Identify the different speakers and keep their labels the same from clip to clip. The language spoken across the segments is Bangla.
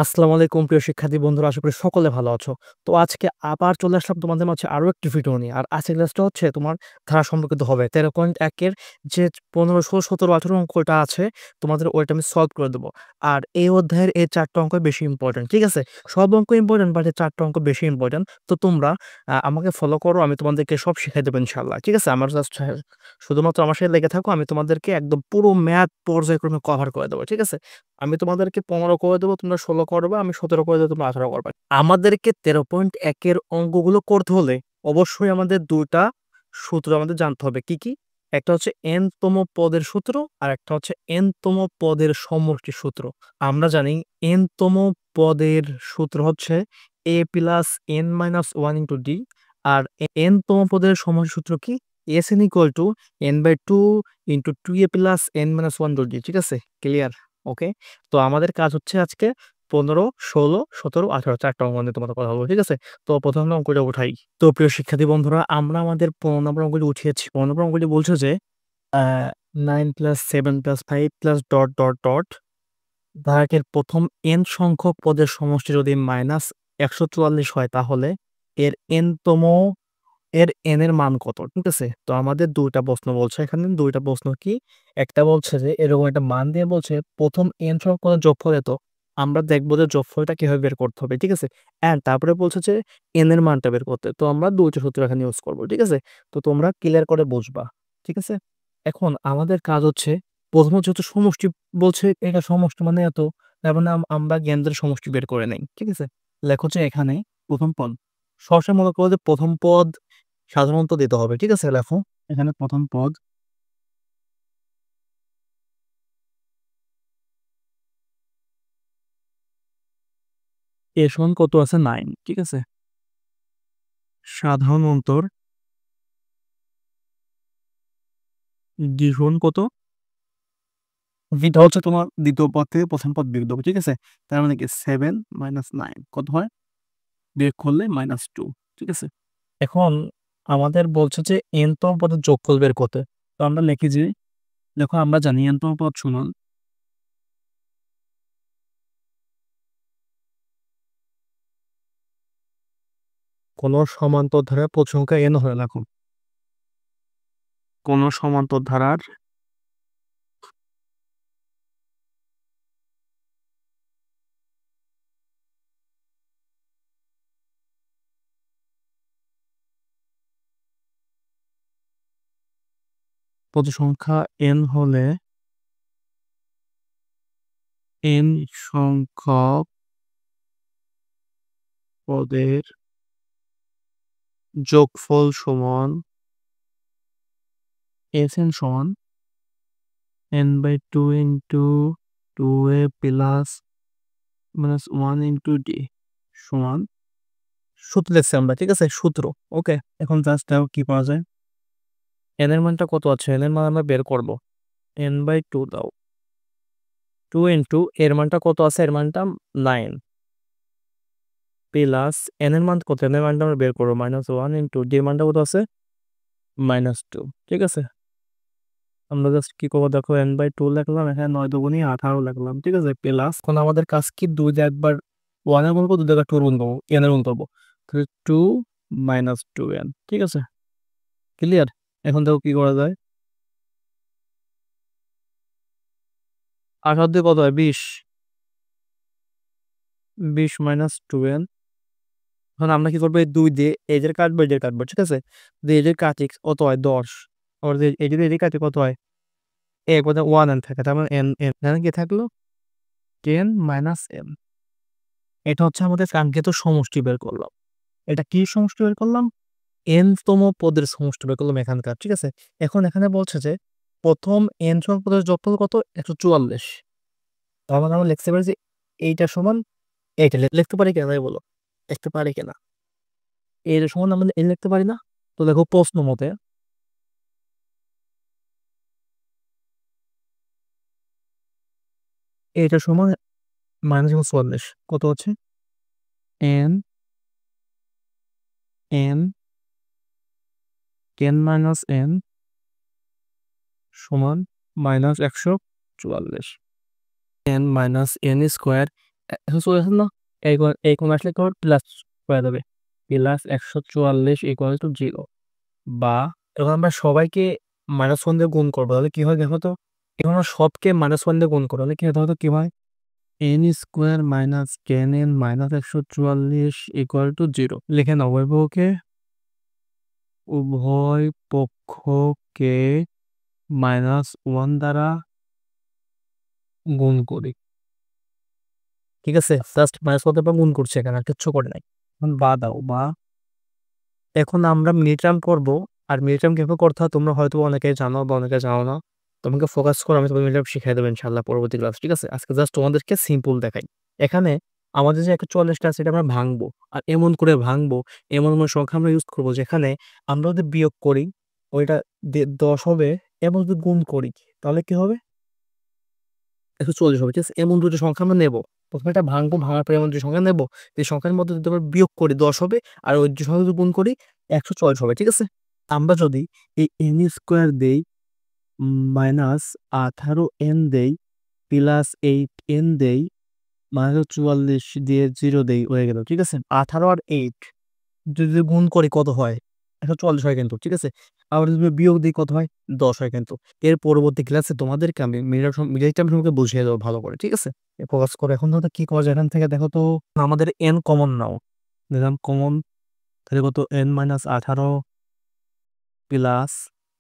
Speaker 1: আসসালামু আলাইকুম প্রিয় শিক্ষার্থী বন্ধুরা, আশা করি সকলে ভালো আছো। তো আজকে আবার চলে আসলাম তোমাদের মাঝে আরো একটি ভিডিও নিয়ে। আর আজকের ক্লাসটা হচ্ছে তোমার ধারা সম্পর্কিত হবে। 13.1 এর যে 15, 16, 17, 18 অঙ্কটা আছে তোমাদের ওইটা আমি সলভ করে দেব। আর এই অধ্যায়ের এই 4 টা অঙ্ক বেশি ইম্পোর্টেন্ট। ঠিক আছে? সব অঙ্ক ইম্পোর্টেন্ট বাট এই 4 টা অঙ্ক বেশি ইম্পোর্টেন্ট। তো তোমরা আমাকে ফলো করো, আমি তোমাদেরকে সব শিখাই দেব ইনশাআল্লাহ। ঠিক আছে? আমার জাস্ট শুধুমাত্র আমার সাথে লেগে থাকো, আমি তোমাদেরকে একদম পুরো ম্যাথ পর্যায়ক্রমে কভার করে দেব। ঠিক আছে? আমি তোমাদেরকে 15 করে দেব, তোমরা 16 করবা, আমি 17 করে দেব, তোমরা 18 করবা। আমাদেরকে 13.1 এর অঙ্কগুলো করতে হলে অবশ্যই আমাদের ২ টা সূত্র আমাদের জানতে হবে। কি, কি? একটা হচ্ছে n তম পদের সূত্র আর একটা হচ্ছে n তম পদের সমষ্টির সূত্র। আমরা জানি n তম পদের সূত্র হচ্ছে a plus n minus 1 into d, আর n তম পদের সমষ্টির সূত্র কি? Sn equal to n/2 into 2a plus n minus 1 into d। ঠিক আছে? ক্লিয়ার? ওকে। তো আমাদের কাজ হচ্ছে আজকে 15, 16, 17, 18 4 টা অঙ্ক নিয়ে তোমাদের কথা বলবো। ঠিক আছে? তো ১ম অঙ্কটা উঠাই। তো প্রিয় শিক্ষার্থী বন্ধুরা, আমরা আমাদের ১৫ নম্বর অঙ্কটি উঠিয়েছি। ১৫ নম্বর অঙ্কটি বলছে যে আ 9 plus 7 plus 5 plus dot, dot, dot ধারকের প্রথম n সংখ্যক পদের সমষ্টি যদি মাইনাস ১৪৪ হয় তাহলে এর n তম n এর মান কত? ঠিক আছে? তো আমাদের ২ টা প্রশ্ন বলছে এখানে। ২ টা প্রশ্ন কি? একটা বলছে যে এরকম একটা মান দিয়ে বলছে প্রথম n সংখ্যক পদের যোগফল এত। আমরা দেখব যে যোগফলটা কিভাবে বের করতে হবে। ঠিক আছে? অ্যান্ড তারপরে বলছে যে n এর মানটা বের করতে। তো আমরা ২ টা সূত্র এখানে ইউজ করব। ঠিক আছে? তো তোমরা ক্লিয়ার করে বুঝবা। ঠিক আছে? এখন আমাদের কাজ হচ্ছে ১ম যেহেতু সমষ্টি বলছে, এটা সমষ্টি মানে এত, তার মানে আমরা জ্ঞানদের সমষ্টি বের করে নেই। ঠিক আছে? লেখো যে এখানে ১ম পদ। সবসময় মনে করো যে ১ম পদ সাধারণত দিতে হবে। ঠিক আছে? লেখো এখানে ১ম পদ। এর সমান কত আছে? 9। ঠিক আছে? সাধারণ অন্তর d সমান কত? এটা হচ্ছে তোমার দ্বিতীয় পদ থেকে ১ম পদ বিয়োগ দেবো। ঠিক আছে? তার মানে কি 7 মাইনাস 9 কত হয়? বিয়োগ করলে -2। ঠিক আছে? এখন আমাদের বলছে যে n তম পদের যোগফল বের করতে। তো আমরা লিখি যে, দেখো আমরা জানি n তম পদ সমান কোন সমান্তর ধারার পদ সংখ্যা n হলে লেখো। কোন সমান্তর ধারার পদ সংখ্যা n হলে n সংখ্যক পদের যোগফল সমান Sn সমান n/2 into 2a plus minus 1 into d সমান সূত্র লিখছি আমরা। ঠিক আছে? সূত্র। ওকে। এখন জাস্ট দেখো কি পাওয়া যায়। n এর মানটা কত আছে? n এর মান আমরা বের করব। n/2 দাও। 2 ইনটু এর মানটা কত আছে? এর মানটা 9 প্লাস n এর মান কত? n এর মানটা আমরা বের করব। -1 ইনটু d এর মানটা কত আছে? -2। ঠিক আছে? আমরা জাস্ট কি করবো দেখো, n/2 লিখলাম, এখানে 9 দুগুণী 18 লিখলাম। ঠিক আছে? প্লাস এখন আমাদের কাজ কি, 2 দিয়ে একবার 1 এর গুণ করবো, 2 দিয়ে একবার 2 এর গুণ করবো, n এর গুণ করবো। 2 মাইনাস 2n। ঠিক আছে? ক্লিয়ার? এখন দেখো কি করা যায়। 18 দিয়ে কত হয়? 20। 20 মাইনাস 2n। এখন আমরা কি করবো, এই 2 দিয়ে এই যে কাটবো, এই যে কাটবো। ঠিক আছে? যদি এই যে কাটি কত হয়? 10। আবার যদি এই যদি এদিকে কাটি কত হয়? এক কথা 1n থাকে, তার মানে n এখানে কি থাকলো? 10 মাইনাস n। এটা হচ্ছে আমাদের কাঙ্ক্ষিত সমষ্টি বের করলাম। এটা কি সমষ্টি বের করলাম? n তম পদের সমষ্টি বের করলাম এখানকার। ঠিক আছে? এখন এখানে বলছে যে প্রথম n সংখ্যক পদের যোগফল কত? 144। তার মানে আমরা লিখতে পারি যে এইটা সমান এইটা। লিখতে পারি কিনা তাই বলো? লিখতে পারি কিনা? এইটা সমান আমরা এই লিখতে পারি না? তো দেখো প্রশ্ন মতে এইটা সমান -144 কত হচ্ছে? n n 10 মাইনাস n সমান -144। n মাইনাস n স্কোয়ার চলে আসেন না, এই কোণ আসলে কি প্লাস হয়ে যাবে, প্লাস 144 ইকুয়াল টু 0। বা এখন আমরা সবাইকে -1 দিয়ে গুণ করবো, তাহলে কি হয় দেখো তো। এখন আমরা সবকে -1 দিয়ে গুণ করবো, তাহলে কি হয় দেখো তো কি হয়, n square minus 10n minus 144 equal to 0 লিখে নাও। উভয় পক্ষকে -1 দ্বারা গুণ করি, ঠিক আছে। জাস্ট -1 দ্বারা গুণ করছে, এখানে আর কিচ্ছু করে নাই। এখন বা দাও বা, এখন আমরা মিড টার্ম করবো। আর মিড টার্ম কিভাবে করতে হয় তোমরা হয়তো অনেকে জানো বা অনেকে জানো না। তোমাকে ফোকাস করো, আমি তোমাকে মিড টার্ম শিখাই দেবো ইনশাল্লাহ পরবর্তী ক্লাস, ঠিক আছে। আজকে জাস্ট তোমাদেরকে সিম্পল দেখাই। এখানে আমাদের যে 144টা আছে এটা আমরা ভাঙবো, আর এমন করে ভাঙবো, এমন এমন সংখ্যা আমরা ইউজ করবো যেখানে আমরা যদি বিয়োগ করি ওইটা 10 হবে, এবং যদি গুণ করি তাহলে কি হবে 140 হবে, ঠিক আছে। এমন দুটো সংখ্যা আমরা নেবো, প্রথমে এটা ভাঙবো, ভাঙার পরে এমন দুটো সংখ্যা নেবো, এই সংখ্যার মধ্যে যদি আমরা বিয়োগ করি 10 হবে, আর ওই দুটো সংখ্যা যদি গুণ করি 140 হবে, ঠিক আছে। আমরা যদি এই n স্কোয়ার দেই, -18n দেই, প্লাস 8n দেই, -44 দিয়ে 0 দেই, হয়ে গেল, ঠিক আছে। 18 আর 8 যদি গুণ করি কত হয়, 140 হয় কিন্তু, ঠিক আছে। আবার যদি বিয়োগ দিই কত হয়, 10 হয় কিন্তু। এর পরবর্তী ক্লাসে তোমাদেরকে আমি মিডল টার্ম সম্পর্কে বুঝিয়ে দেবো ভালো করে, ঠিক আছে। ফোকাস করো। এখন তো কি করা যায় এখান থেকে দেখো তো, আমাদের n কমন নাও, নিলাম কমন, তাহলে কত n-18 প্লাস,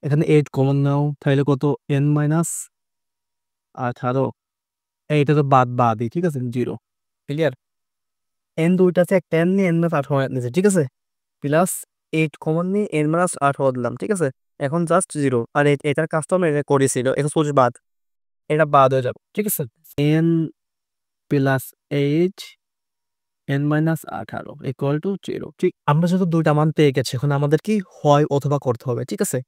Speaker 1: এখানে 8 কমন নাও, তাহলে কত n-18, এইটা তো বাদই, ঠিক আছে, 0। ক্লিয়ার। n দুইটা আছে, একটা n নিয়ে n-18 নিয়েছে, ঠিক আছে। প্লাস 8 কমন নিয়ে n-18 দিলাম, ঠিক আছে। এখন জাস্ট 0, আর এটার কাজটা আমরা এটা করেছিল, 140 বাদ, এটা বাদ হয়ে যাবে, ঠিক আছে। n plus 8 n-18 equal to 0, ঠিক। আমরা যেহেতু দুইটা মান পেয়ে গেছি, এখন আমাদের কি হয় অথবা করতে হবে, ঠিক আছে।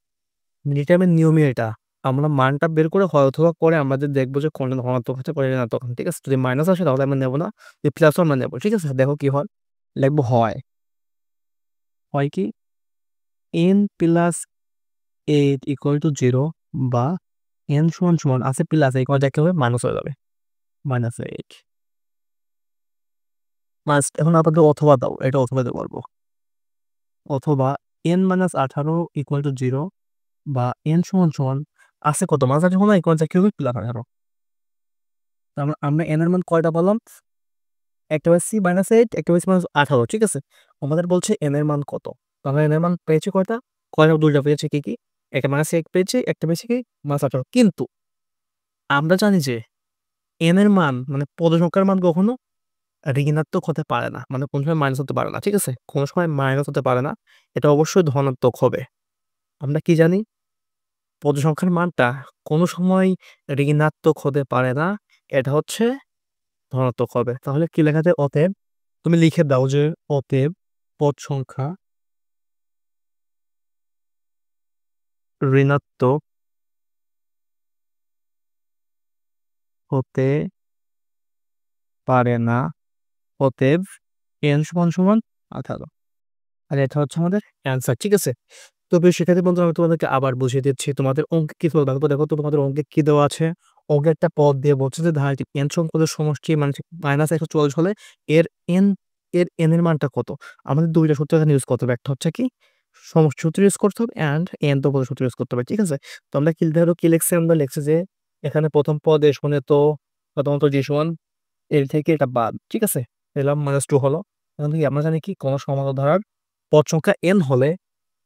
Speaker 1: মিনিটাইমের নিয়মই এটা, আমরা মানটা বের করে হয় অথবা করে আমাদের দেখবো যে কোনটা ধনাত্মক হচ্ছে কোনটা ঋণাত্মক, ঠিক আছে। যদি মাইনাস আসে তাহলে আমরা নেবো না, যদি প্লাস আমরা নেবো, ঠিক আছে। দেখো কি হয়, লিখবো হয়, হয় কি n প্লাস 8 ইকুয়াল টু 0, বা n সমান সমান আছে প্লাস, এই কথা কি হবে মাইনাস হয়ে যাবে, -8 মাস। এখন আপাতত অথবা দাও, এটা অথবা দিতে পারবো, অথবা n-18 ইকুয়াল টু 0, বা n সমান সমান আছে কত মাস আছে না, ইকুয়াল কি হবে +18। আমরা n এর মান কয়টা পেলাম, একটা হচ্ছে -8, একটা হচ্ছে -18, ঠিক আছে। আমাদের বলছে n এর মান কত, তো আমরা n এর মান পেয়েছি কয়টা, দুইটা পেয়েছি, কি কি, একটা -8 পেয়েছি, একটা পেয়েছি কি -18। কিন্তু আমরা জানি যে n এর মান মানে পদ সংখ্যার মান কখনো ঋণাত্মক হতে পারে না, মানে কোন সময় মাইনাস হতে পারে না, ঠিক আছে। কোনো সময় মাইনাস হতে পারে না, এটা অবশ্যই ধনাত্মক হবে। আমরা কি জানি, পদ সংখ্যার মানটা কোনো সময় ঋণাত্মক হতে পারে না, এটা হচ্ছে ধনাত্মক হবে। তাহলে কি লেখা যায়, অতএব তুমি লিখে দাও যে অতএব পদ সংখ্যা ঋণাত্মক হতে পারে না, অতএব n সমান সমান 18। আর এটা হচ্ছে আমাদের অ্যান্সার, ঠিক আছে। তো প্রিয় শিক্ষার্থী বন্ধুরা, আমি তোমাদেরকে আবার বুঝিয়ে দিচ্ছি, তোমাদের অঙ্কে কি দেওয়া, দেখো তো তোমাদের অঙ্কে কি দেওয়া আছে। অঙ্কে একটা পদ দিয়ে বলছে যে ধারাটির n সংখ্যকের সমষ্টি মানে -144 হলে এর n এর মানটা কত। আমাদের দুইটা সূত্র এখানে ইউজ করতে হবে, একটা হচ্ছে কি সমষ্টি সূত্র ইউজ করতে হবে, অ্যান্ড n তো পদের সূত্র ইউজ করতে হবে, ঠিক আছে। তো আমরা কি ধরো কি লিখছি, আমরা লিখছি যে এখানে প্রথম পদ এ শুনে তো প্রথমত জি সমান এর থেকে এটা বাদ, ঠিক আছে। এলাম -2 হলো। এখন থেকে আমরা জানি কি কোন সমান্তরাল ধারার পদ সংখ্যা n হলে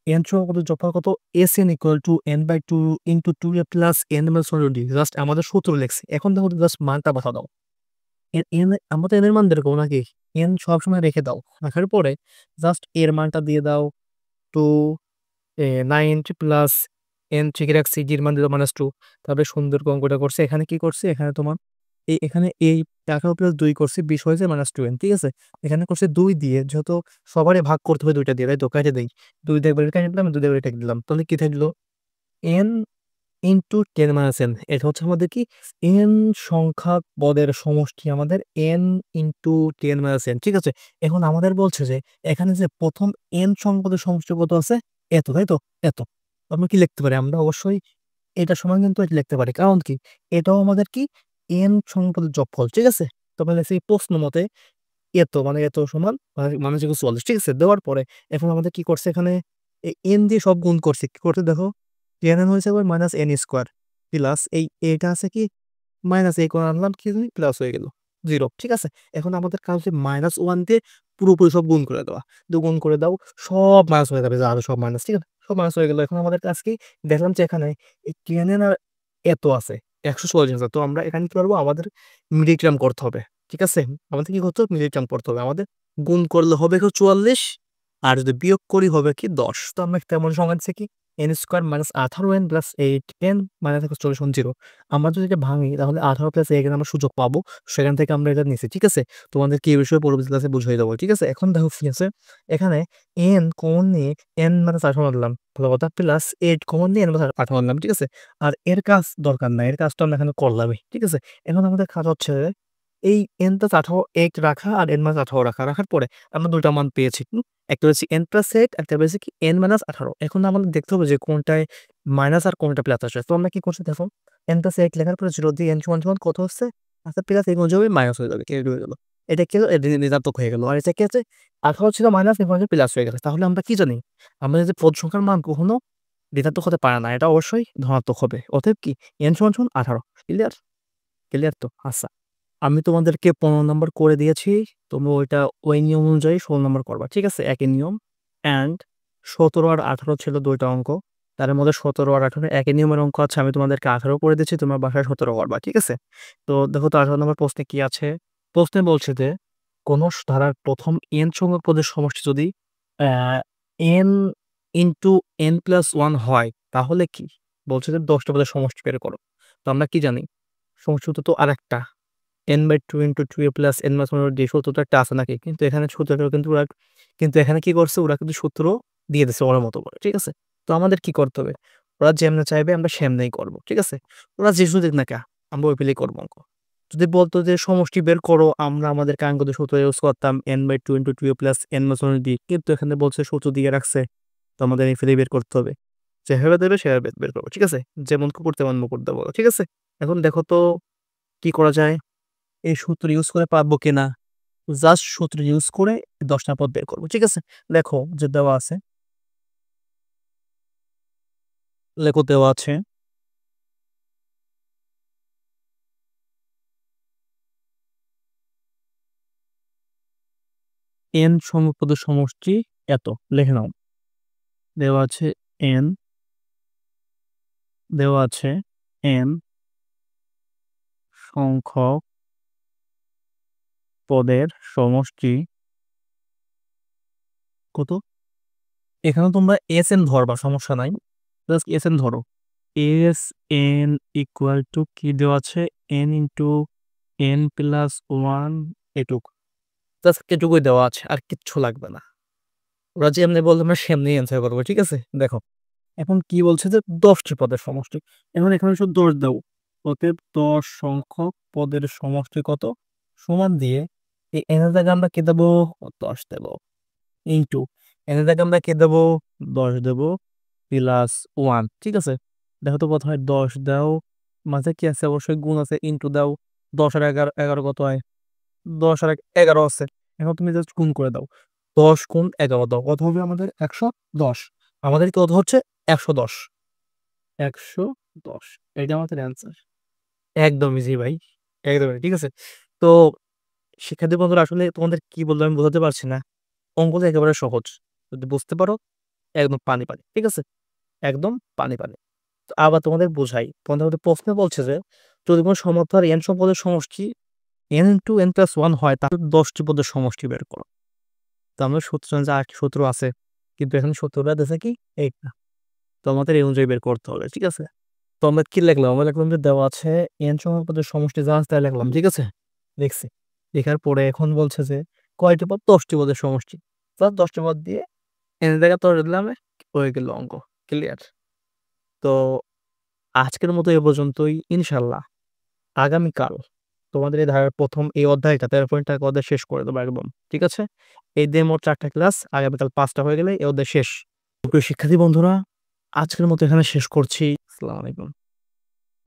Speaker 1: n সংখ্যা কত, যথা কত Sn equal to n/2 into 2a plus n minus 1 just আমাদের সূত্র লিখছি। এখন দেখো জাস্ট মানটা বসা দাও। আমরা তো n এর মান বের করবো নাকি, n সবসময় রেখে দাও, রাখার পরে জাস্ট এর মানটা দিয়ে দাও, 2 9 প্লাস n ঠিক রাখছি, জি এর মান দিলাম -2। তারপরে সুন্দর করে অঙ্কটা করছে, এখানে কি করছে, এখানে তোমার এখানে এই 18 প্লাস 2 করছি 20 হয়েছে -2n, ঠিক আছে। এখানে করছে 2 দিয়ে, যেহেতু সবারই ভাগ করতে হবে 2টা দিয়ে, তাই তো কেটে দেই, 2 দিয়ে একবার কেটে দিলাম, 2 দিয়ে একবার কেটে দিলাম, তাহলে কি থাকলো n ইনটু 10 মাইনাস n। এটা হচ্ছে আমাদের কি n সংখ্যক পদের সমষ্টি, আমাদের n ইনটু 10 মাইনাস n, ঠিক আছে। এখন আমাদের বলছে যে এখানে যে প্রথম n সংখ্যক পদের সমষ্টি কত আছে, এত, তাই তো, এত। আমরা কি লিখতে পারি, আমরা অবশ্যই এটা সমান কিন্তু এটা লিখতে পারি, কারণ কি এটাও আমাদের কি n সংখ্যক পদের যোগফল, ঠিক আছে। তবে লেটস প্রশ্ন মতে এত সমান মানে যে 44, ঠিক আছে? দেওয়ার পরে এখন আমাদের কি করছে এখানে n দিয়ে সব গুণ করছে। কি করতে দেখো, n হয়েছে মাইনাস n স্কোয়ার প্লাস এই এটা আছে কি মাইনাস a করে আনলাম কি জানি প্লাস হয়ে গেল 0, ঠিক আছে? এখন আমাদের কাজ হচ্ছে -1 দিয়ে পুরোপুরি সব গুণ করে দেওয়া। গুণ করে দাও, সব মাইনাস হয়ে যাবে, আরো সব মাইনাস, ঠিক আছে? সব মাইনাস হয়ে গেল। এখন আমাদের কাজ কি, দেখলাম যে এখানে এই tan এর এত আছে 144 আছে। তো আমরা এখানে কি করবো, আমাদের মিডিল টার্ম করতে হবে, ঠিক আছে? আমাদের কি করতে হবে, মিডিল টার্ম করতে হবে। আমাদের গুণ করলে হবে কি 44, আর যদি বিয়োগ করি হবে কি 10। তো আমরা তেমন সংখ্যা দিচ্ছি কি n square minus 18n plus 8n minus 41 0। আমরা যদি এটা ভাঙি তাহলে 18 প্লাস এখানে আমরা সুযোগ পাবো, সেখান থেকে আমরা এটা নিছি, ঠিক আছে? তোমাদের কি এই বিষয়ে পরবর্তী ক্লাসে বুঝিয়ে দেবো, ঠিক আছে? এখন দেখো কি আছে এখানে, n কমন নিয়ে n মাইনাস 18 আনলাম, ভালো কথা, প্লাস 8 কমন নিয়ে n মাইনাস 18 আনলাম, ঠিক আছে? আর এর কাজ দরকার নাই, এর কাজটা আমরা এখানে করলামই, ঠিক আছে? এখন আমাদের কাজ হচ্ছে এই n প্লাস 18 8 রাখা আর n মাইনাস 18 রাখার পরে আমরা দুইটা মান পেয়েছি। একটা হচ্ছে n প্লাস 8, একটা হচ্ছে কি n মাইনাস 18। এখন আমাদের দেখতে হবে যে কোনটায় মাইনাস আর কোনটা প্লাস আসে। তো আমরা কি করছি দেখো, n প্লাস 8 লেখার পরে 0 দিয়ে n সমান সমান কত হচ্ছে, আচ্ছা প্লাস এই যাবে মাইনাস হয়ে যাবে, কেটে হয়ে গেল। এটা কি হলো, এটা ঋণাত্মক হয়ে গেল। আর এটা কি আছে, 18 ছিল মাইনাস, এখন প্লাস হয়ে গেছে। তাহলে আমরা কি জানি, আমরা যে পদ সংখ্যার মান কখনো ঋণাত্মক হতে পারে না, এটা অবশ্যই ধনাত্মক হবে। অতএব কি n সমান সমান 18। ক্লিয়ার? ক্লিয়ার তো? আচ্ছা, আমি তোমাদেরকে 15 নম্বর করে দিয়েছি, তোমরা ওইটা ওই নিয়ম অনুযায়ী 16 নম্বর করবা, ঠিক আছে? একই নিয়ম। অ্যান্ড 17 আর 18 ছিল দুইটা অঙ্ক, তার মধ্যে 17 আর 18 একই নিয়মের অঙ্ক আছে। আমি তোমাদেরকে 18 করে দিচ্ছি, তোমরা বাসায় 17 করবা, ঠিক আছে? তো দেখো তো 18 নম্বর প্রশ্নে কি আছে। প্রশ্নে বলছে যে কোন ধারার প্রথম n সংখ্যক পদের সমষ্টি যদি n ইন্টু n প্লাস 1 হয় তাহলে কি, বলছে যে 10টা পদের সমষ্টি বের করো। তো আমরা কি জানি, সমষ্টি সূত্র তো আরেকটা, n/2 * 2a + n-1 যে সূত্রটা একটা আছে নাকি? কিন্তু এখানে সূত্রটা কিন্তু ওরা, কিন্তু এখানে কি করছে, ওরা কিন্তু সূত্র দিয়ে দিছে ওর মতো করে, ঠিক আছে? তো আমাদের কি করতে হবে, ওরা যেমনে চাইবে আমরা সেমনেই করব, ঠিক আছে? ওরা যেসু দিক না কা, আমরা ওই পেলেই করবো অঙ্ক। যদি বলতো যে সমষ্টি বের করো, আমরা আমাদের কাঙ্ক্ষিত সূত্র ইউজ করতাম n/2 * 2a + n-1 দিয়ে, কিন্তু এখানে বলছে সূত্র দিয়ে রাখছে, তো আমাদের এই ফেলেই বের করতে হবে। যেভাবে দেবে সেভাবে বের করবো, ঠিক আছে? যেমন করতে তেমন করতে বলো, ঠিক আছে? এখন দেখো তো কি করা যায়, এই সূত্র ইউজ করে পারবো কিনা। জাস্ট সূত্র ইউজ করে 10টা পদ বের করবো, ঠিক আছে? দেখো যে দেওয়া আছে, দেওয়া আছে n সংখ্যক পদের সমষ্টি এত, লিখে নাও। দেওয়া আছে n, দেওয়া আছে n সংখ্যক পদের সমষ্টি কত, এখানে তোমরা sn ধরবা, সমস্যা নাই, জাস্ট sn ধরো। sn ইকুয়াল টু কি দেওয়া আছে, n ইন্টু n প্লাস 1 এটুকু, জাস্ট এটুকুই দেওয়া আছে, আর কিচ্ছু লাগবে না। ওরা যেমনি বলবে আমরা সেমনি অ্যান্সার করবো, ঠিক আছে? দেখো এখন কি বলছে যে 10টি পদের সমষ্টি। এখন এখানে শুধু 10 দাও, অতএব 10 সংখ্যক পদের সমষ্টি কত, সমান দিয়ে এই এনের জায়গায় আমরা কি দেবো, 10 দেবো, ইন্টু এনের জায়গায় আমরা কি দেবো, 10 দেবো, প্লাস 1, ঠিক আছে? দেখো তো প্রথমে 10 দাও, মাঝে কি আছে, অবশ্যই গুণ আছে, ইন্টু দাও, 10 আর 11, 11 কত হয়, 10 আর 11 আছে। এখন তুমি জাস্ট গুণ করে দাও, 10 গুণ 11 দাও, কত হবে আমাদের 110। আমাদের কত হচ্ছে 110, 110, এটা আমাদের অ্যান্সার। একদম ইজি ভাই, একদম ঠিক আছে? তো শিক্ষার্থী বন্ধুরা, আসলে তোমাদের কি বলবো আমি বোঝাতে পারছি না। অঙ্কটা একেবারে সহজ, যদি বুঝতে পারো একদম পানি পানি, ঠিক আছে? একদম পানি পানি। তো আবার তোমাদের বোঝাই, তোমাদের প্রশ্নে বলছে যে যদি কোনো সমতার n পদের সমষ্টি n ইন্টু n প্লাস 1 হয় তাহলে 10টি পদের সমষ্টি বের করো। তো আমরা সূত্র জানি যে 8টি সূত্র আছে, কিন্তু এখানে সূত্রটা দিয়েছে কি এইটা, তো আমাদের এই অনুযায়ী বের করতে হবে, ঠিক আছে? তো আমরা কি লিখলাম, আমরা লিখলাম যে দেওয়া আছে n সংখ্যক পদের সমষ্টি যা আছে তাই লিখলাম, ঠিক আছে? লিখছি, লেখার পরে এখন বলছে যে কয়টি পদ, 10টি পদের সমষ্টি, প্লাস 10টি পদ দিয়ে n এর জায়গায় তো দিলাম, হয়ে গেল অঙ্ক। ক্লিয়ার? তো আজকের মতো এ পর্যন্তই, ইনশাল্লাহ আগামীকাল তোমাদের এই ধারার প্রথম এই অধ্যায়টা 13.1 অধ্যায় শেষ করে দেবো একদম, ঠিক আছে? এই দিয়ে মোট 4টা ক্লাস, আগামীকাল 5টা হয়ে গেলে এই অধ্যায় শেষ। প্রিয় শিক্ষার্থী বন্ধুরা, আজকের মতো এখানে শেষ করছি। আসসালামু আলাইকুম।